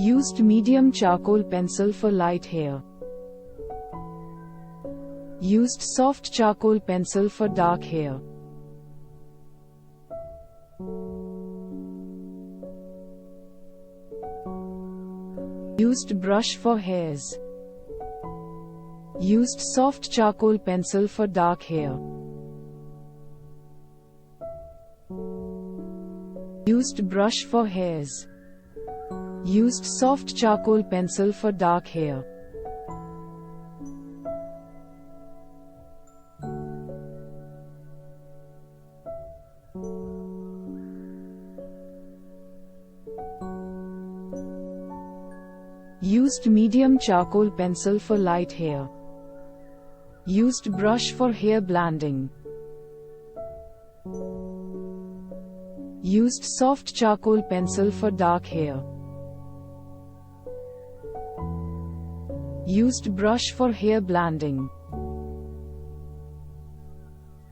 Used medium charcoal pencil for light hair. Used soft charcoal pencil for dark hair. Used brush for hairs. Used soft charcoal pencil for dark hair. Used brush for hairs. Used soft charcoal pencil for dark hair. Used medium charcoal pencil for light hair. Used brush for hair blending. Used soft charcoal pencil for dark hair. Used brush for hair blending.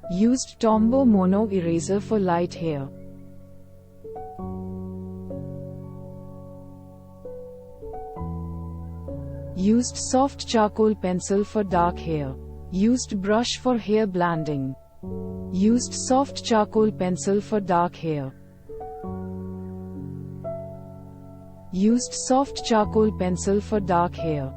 Used Tombow Mono eraser for light hair. Used soft charcoal pencil for dark hair. Used brush for hair blending. Used soft charcoal pencil for dark hair. Used soft charcoal pencil for dark hair.